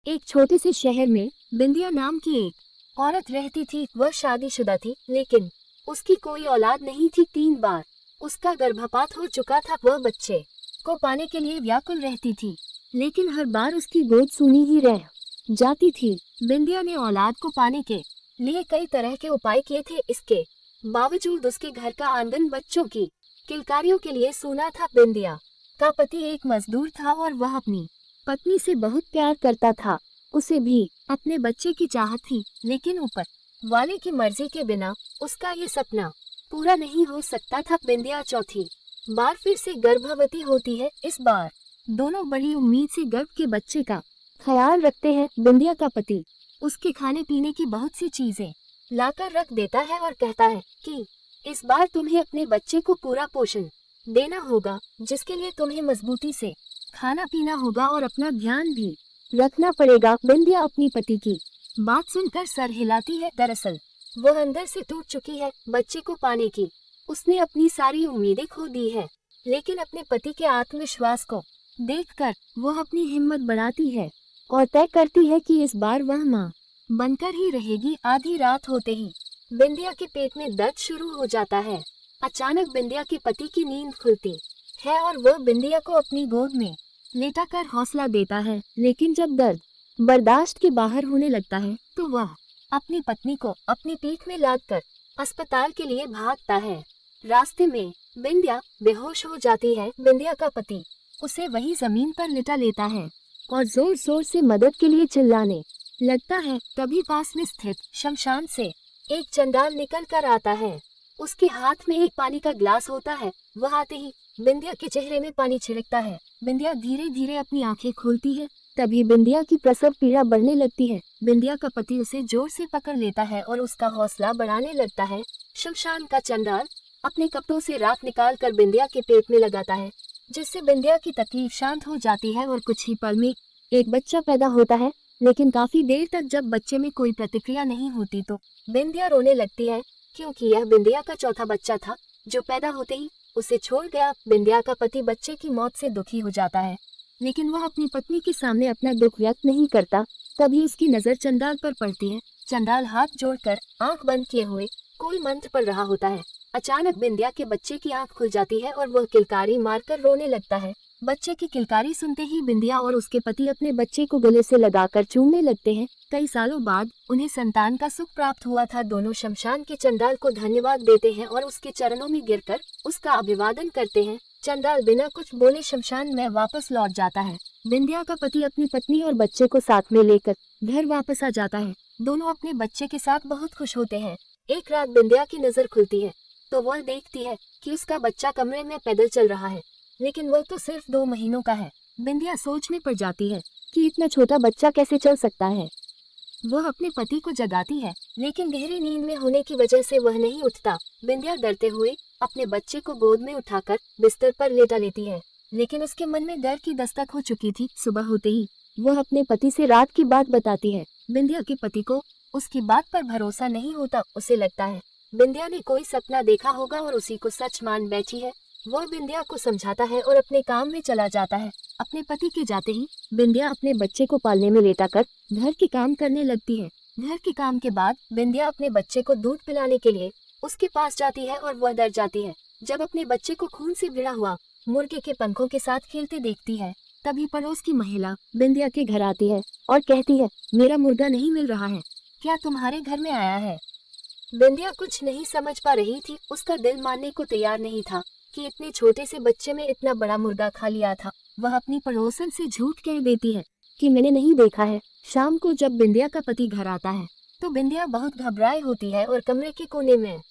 एक छोटे से शहर में बिंदिया नाम की एक औरत रहती थी। वह शादीशुदा थी, लेकिन उसकी कोई औलाद नहीं थी। 3 बार उसका गर्भपात हो चुका था। वह बच्चे को पाने के लिए व्याकुल रहती थी, लेकिन हर बार उसकी गोद सूनी ही रह जाती थी। बिंदिया ने औलाद को पाने के लिए कई तरह के उपाय किए थे, इसके बावजूद उसके घर का आंगन बच्चों की किलकारियों के लिए सूना था। बिंदिया का पति एक मजदूर था और वह अपनी पत्नी से बहुत प्यार करता था। उसे भी अपने बच्चे की चाहत थी, लेकिन ऊपर वाले की मर्जी के बिना उसका ये सपना पूरा नहीं हो सकता था। बिंदिया चौथी बार फिर से गर्भवती होती है। इस बार दोनों बड़ी उम्मीद से गर्भ के बच्चे का ख्याल रखते हैं। बिंदिया का पति उसके खाने पीने की बहुत सी चीजें लाकर रख देता है और कहता है कि इस बार तुम्हें अपने बच्चे को पूरा पोषण देना होगा, जिसके लिए तुम्हें मजबूती से खाना पीना होगा और अपना ध्यान भी रखना पड़ेगा। बिंदिया अपनी पति की बात सुनकर सर हिलाती है। दरअसल वह अंदर से टूट चुकी है। बच्चे को पाने की उसने अपनी सारी उम्मीदें खो दी है, लेकिन अपने पति के आत्मविश्वास को देखकर वह अपनी हिम्मत बढ़ाती है और तय करती है कि इस बार वह मां बनकर ही रहेगी। आधी रात होते ही बिंदिया के पेट में दर्द शुरू हो जाता है। अचानक बिंदिया के पति की नींद खुलती है और वह बिंदिया को अपनी गोद में लेटाकर हौसला देता है, लेकिन जब दर्द बर्दाश्त के बाहर होने लगता है तो वह अपनी पत्नी को अपनी पीठ में लादकर अस्पताल के लिए भागता है। रास्ते में बिंदिया बेहोश हो जाती है। बिंदिया का पति उसे वही जमीन पर लिटा लेता है और जोर जोर से मदद के लिए चिल्लाने लगता है। तभी पास में स्थित शमशान से एक चंडाल निकल कर आता है। उसके हाथ में एक पानी का ग्लास होता है। वह आते ही बिंदिया के चेहरे में पानी छिड़कता है। बिंदिया धीरे धीरे अपनी आंखें खोलती है। तभी बिंदिया की प्रसव पीड़ा बढ़ने लगती है। बिंदिया का पति उसे जोर से पकड़ लेता है और उसका हौसला बढ़ाने लगता है। शमशान का चंडाल अपने कपड़ों से राख निकाल कर बिंदिया के पेट में लगाता है, जिससे बिंदिया की तकलीफ शांत हो जाती है और कुछ ही पल में एक बच्चा पैदा होता है। लेकिन काफी देर तक जब बच्चे में कोई प्रतिक्रिया नहीं होती तो बिंदिया रोने लगती है, क्योंकि यह बिंदिया का चौथा बच्चा था जो पैदा होते ही उसे छोड़ गया। बिंदिया का पति बच्चे की मौत से दुखी हो जाता है, लेकिन वह अपनी पत्नी के सामने अपना दुख व्यक्त नहीं करता। तभी उसकी नजर चंडाल पर पड़ती है। चंडाल हाथ जोड़कर आंख बंद किए हुए कोई मंत्र पढ़ रहा होता है। अचानक बिंदिया के बच्चे की आंख खुल जाती है और वह किलकारी मारकर रोने लगता है। बच्चे की किलकारी सुनते ही बिंदिया और उसके पति अपने बच्चे को गले से लगाकर चूमने लगते हैं। कई सालों बाद उन्हें संतान का सुख प्राप्त हुआ था। दोनों शमशान के चंडाल को धन्यवाद देते हैं और उसके चरणों में गिरकर उसका अभिवादन करते हैं। चंडाल बिना कुछ बोले शमशान में वापस लौट जाता है। बिंदिया का पति अपनी पत्नी और बच्चे को साथ में लेकर घर वापस आ जाता है। दोनों अपने बच्चे के साथ बहुत खुश होते हैं। एक रात बिंदिया की नजर खुलती है तो वह देखती है कि उसका बच्चा कमरे में पैदल चल रहा है, लेकिन वह तो सिर्फ 2 महीनों का है। बिंदिया सोच में पड़ जाती है कि इतना छोटा बच्चा कैसे चल सकता है। वह अपने पति को जगाती है, लेकिन गहरी नींद में होने की वजह से वह नहीं उठता। बिंदिया डरते हुए अपने बच्चे को गोद में उठाकर बिस्तर पर लेटा लेती है, लेकिन उसके मन में डर की दस्तक हो चुकी थी। सुबह होते ही वह अपने पति से रात की बात बताती है। बिंदिया के पति को उसकी बात पर भरोसा नहीं होता। उसे लगता है बिंदिया ने कोई सपना देखा होगा और उसी को सच मान बैठी है। वह बिंदिया को समझाता है और अपने काम में चला जाता है। अपने पति के जाते ही बिंदिया अपने बच्चे को पालने में लेटाकर घर के काम करने लगती है। घर के काम के बाद बिंदिया अपने बच्चे को दूध पिलाने के लिए उसके पास जाती है और वह डर जाती है जब अपने बच्चे को खून से भिड़ा हुआ मुर्गे के पंखों के साथ खेलते देखती है। तभी पड़ोस की महिला बिंदिया के घर आती है और कहती है, मेरा मुर्गा नहीं मिल रहा है, क्या तुम्हारे घर में आया है? बिंदिया कुछ नहीं समझ पा रही थी। उसका दिल मानने को तैयार नहीं था कि इतने छोटे से बच्चे में इतना बड़ा मुर्गा खा लिया था। वह अपनी पड़ोसन से झूठ कह देती है कि मैंने नहीं देखा है। शाम को जब बिंदिया का पति घर आता है तो बिंदिया बहुत घबराई होती है और कमरे के कोने में